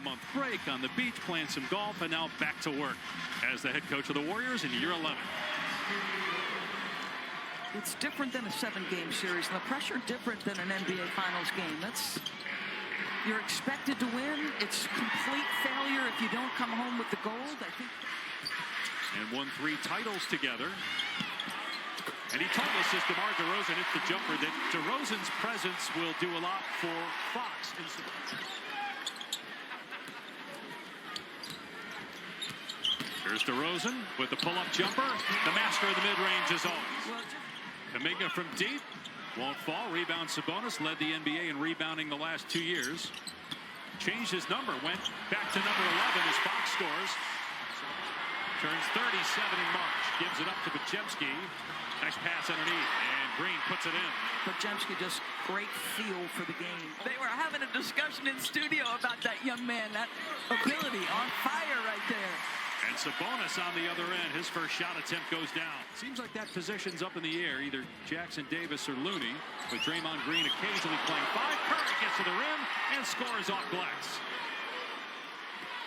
5-month break on the beach, playing some golf, and now back to work as the head coach of the Warriors in year 11. It's different than a 7-game series, and the pressure different than an NBA Finals game. You're expected to win. It's complete failure if you don't come home with the gold, I think. And won 3 titles together. And he told us as DeMar DeRozan hits the jumper that DeRozan's presence will do a lot for Fox. Here's DeRozan with the pull-up jumper. The master of the mid-range as always. Kuminga from deep. Won't fall. Rebound Sabonis. Led the NBA in rebounding the last 2 years. Changed his number. Went back to number 11 as Fox scores. Turns 37 in March. Gives it up to Podziemski. Nice pass underneath. And Green puts it in. Podziemski just great feel for the game. They were having a discussion in studio about that young man. That ability on fire right there. And Sabonis on the other end. His first shot attempt goes down. Seems like that position's up in the air. Either Jackson Davis or Looney. With Draymond Green occasionally playing 5. Curry gets to the rim and scores off glass.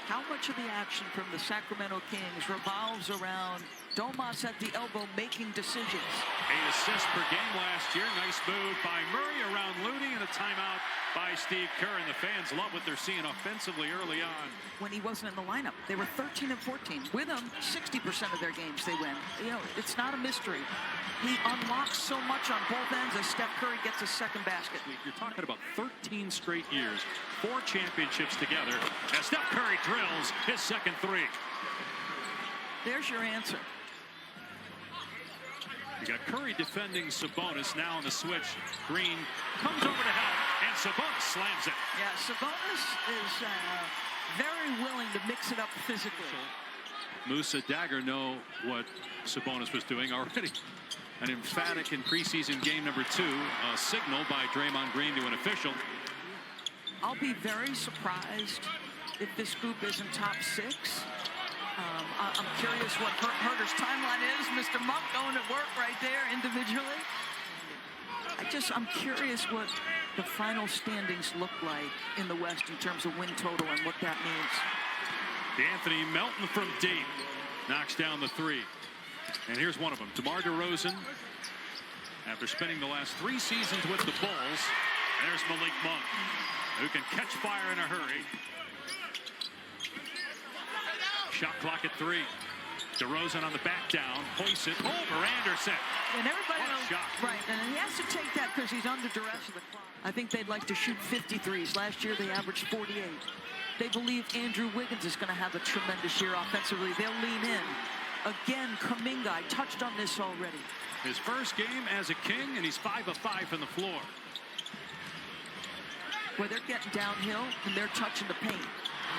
How much of the action from the Sacramento Kings revolves around Domas at the elbow making decisions? 8 assists per game last year. Nice move by Murray around Looney, and a timeout by Steve Kerr. And the fans love what they're seeing offensively early on. When he wasn't in the lineup, they were 13 and 14. With him, 60% of their games they win. You know, it's not a mystery. He unlocks so much on both ends as Steph Curry gets his second basket. You're talking about 13 straight years, 4 championships together, as Steph Curry drills his second 3. There's your answer. You got Curry defending Sabonis. Now on the switch. Green comes over to help, and Sabonis slams it. Yeah, Sabonis is very willing to mix it up physically. Musa Dagger know what Sabonis was doing already. An emphatic in preseason game number 2, a signal by Draymond Green to an official. I'll be very surprised if this group isn't top 6. I'm curious what Herter's timeline is. Mr. Monk going to work right there individually. I'm curious what the final standings look like in the West in terms of win total and what that means. Anthony Melton from deep knocks down the 3. And here's one of them. DeMar DeRozan, after spending the last 3 seasons with the Bulls. There's Malik Monk, who can catch fire in a hurry. Shot clock at 3. DeRozan on the back down, hoists it over Anderson. And everybody knows, right, and he has to take that because he's under duress of the clock. I think they'd like to shoot 53s. Last year they averaged 48. They believe Andrew Wiggins is going to have a tremendous year offensively. They'll lean in. Again, Kuminga, I touched on this already. His first game as a King, and he's 5 of 5 from the floor. Where they're getting downhill and they're touching the paint.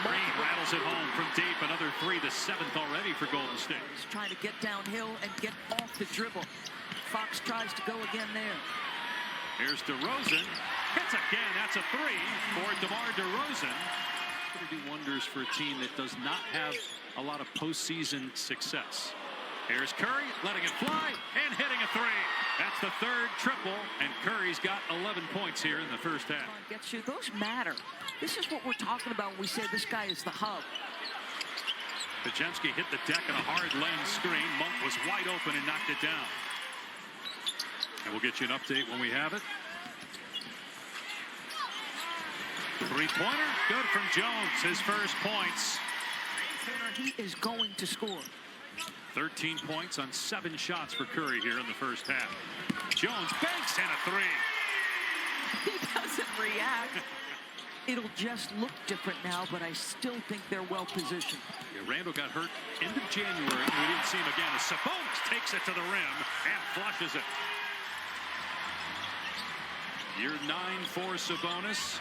Green rattles it home from deep. Another 3, the 7th already for Golden State. He's trying to get downhill and get off the dribble. Fox tries to go again there. Here's DeRozan. Hits again. That's a 3 for DeMar DeRozan. Going to do wonders for a team that does not have a lot of postseason success. Here's Curry letting it fly and hitting a 3. That's the 3rd triple, and Curry's got 11 points here in the first half. Gets you. Those matter. This is what we're talking about when we say this guy is the hub. Podziemski hit the deck on a hard lane screen. Monk was wide open and knocked it down. And we'll get you an update when we have it. 3-pointer, good from Jones. His first points. He is going to score. 13 points on 7 shots for Curry here in the first half. Jones banks and a 3. He doesn't react. It'll just look different now, but I still think they're well positioned. Yeah, Randall got hurt end of January. We didn't see him again. As Sabonis takes it to the rim and flushes it. Year 9 for Sabonis.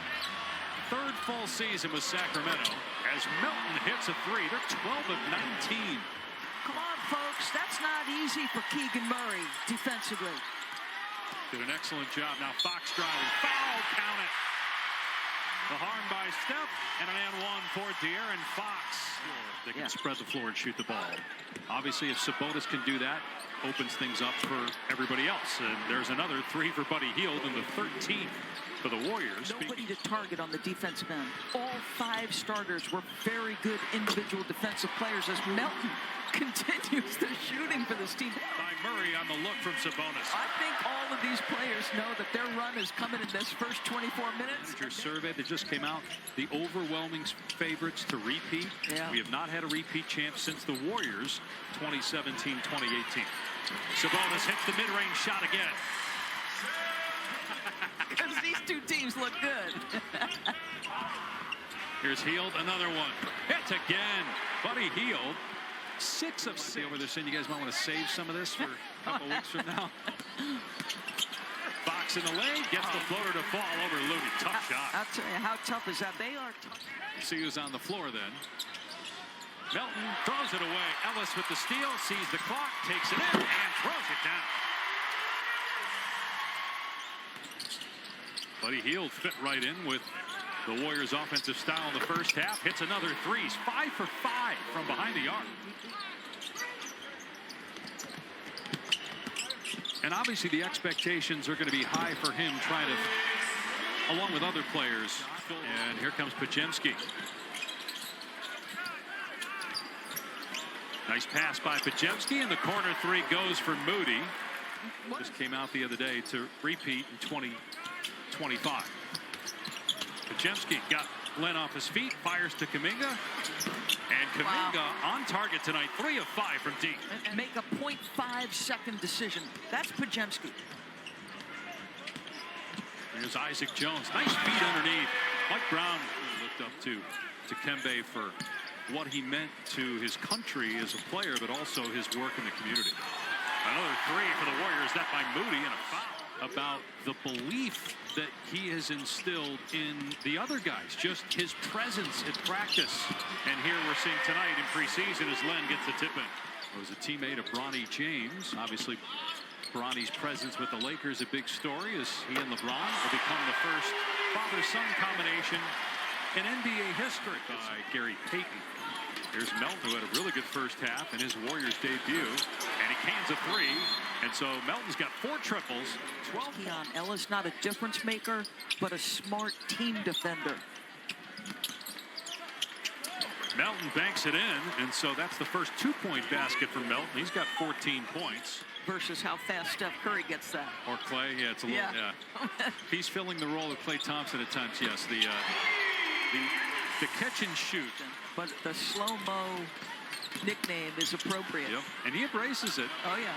3rd full season with Sacramento as Melton hits a 3. They're 12 of 19. Come on, folks. That's not easy for Keegan Murray defensively. Did an excellent job. Now Fox driving. Foul, count it. The harm by Steph, and an and one for De'Aaron Fox. They can spread the floor and shoot the ball. Obviously, if Sabonis can do that, opens things up for everybody else. And there's another three for Buddy Hield in the 13th for the Warriors. Nobody to target on the defensive end. All 5 starters were very good individual defensive players as Melton continues the shooting for this team. By Murray on the look from Sabonis. I think all of these players know that their run is coming in this first 24 minutes. Manager survey that just came out, the overwhelming favorites to repeat. Yeah. We have not had a repeat champ since the Warriors 2017-2018. Sabonis hits the mid-range shot again. Because these two teams look good. Here's Hield, another one. Hits again. Buddy Hield. 6 of 6 over there saying you guys might want to save some of this for a couple weeks from now. Fox in the lane, gets the floater to fall over Looney. Tough shot. I'll tell you, how tough is that? They are tough. See who's on the floor then. Melton throws it away. Ellis with the steal, sees the clock, takes it in, and throws it down. Buddy Hield fit right in with the Warriors' offensive style in the first half. Hits another three. He's 5 for 5 from behind the arc. And obviously the expectations are going to be high for him trying to, along with other players. And here comes Podziemski. Nice pass by Podziemski, and the corner three goes for Moody. Just came out the other day to repeat in 2025. Podziemski got Len off his feet, fires to Kuminga. And Kuminga on target tonight, 3 of 5 from deep. And make a 0.5-second decision. That's Podziemski. Here's Isaac Jones. Nice feed underneath. Mike Brown looked up to Kembe for what he meant to his country as a player, but also his work in the community. Another three for the Warriors, that by Moody, and a foul. About the belief that he has instilled in the other guys, just his presence at practice. And here we're seeing tonight in preseason as Len gets the tip in. He was a teammate of Bronny James. Obviously, Bronny's presence with the Lakers a big story as he and LeBron will become the first father-son combination in NBA history by Gary Payton. Here's Melton, who had a really good first half in his Warriors debut, and he cans a three. And so Melton's got 4 triples. 12. Keon Ellis, not a difference maker, but a smart team defender. Melton banks it in, and so that's the first 2-point basket for Melton. He's got 14 points. Versus how fast Steph Curry gets that. Or Clay, yeah, it's a little, yeah. He's filling the role of Klay Thompson at times, yes. The catch and shoot. But the slow-mo nickname is appropriate. Yep, and he embraces it. Oh, yeah.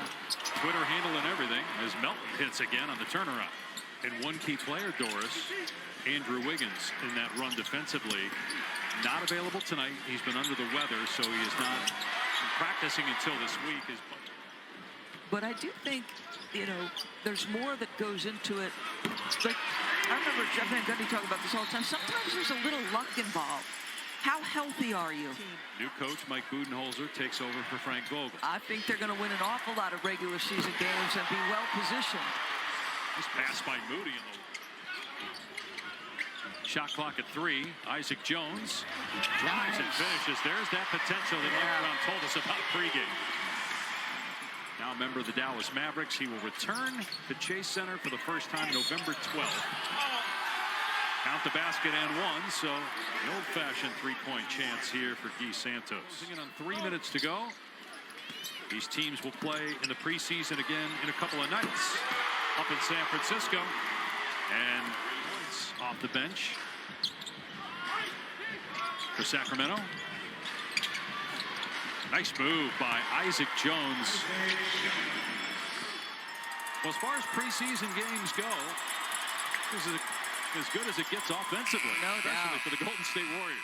Twitter handle and everything as Melton hits again on the turnaround. And one key player, Doris, Andrew Wiggins, in that run defensively, not available tonight. He's been under the weather, so he is not practicing until this week. But I do think, you know, there's more that goes into it. Like, I remember Jeff Van Gundy talk about this all the time. Sometimes there's a little luck involved. How healthy are you? New coach Mike Budenholzer takes over for Frank Vogel. I think they're going to win an awful lot of regular season games and be well positioned. This pass by Moody in the shot clock at 3. Isaac Jones drives and finishes. There's that potential that Mike Brown told us about pregame. Now a member of the Dallas Mavericks, he will return to Chase Center for the first time November 12th. Count the basket and one, so the old-fashioned three-point chance here for Guy Santos. On 3 minutes to go. These teams will play in the preseason again in a couple of nights up in San Francisco. And it's off the bench for Sacramento. Nice move by Isaac Jones. Well, as far as preseason games go, this is as good as it gets offensively, no doubt, especially for the Golden State Warriors.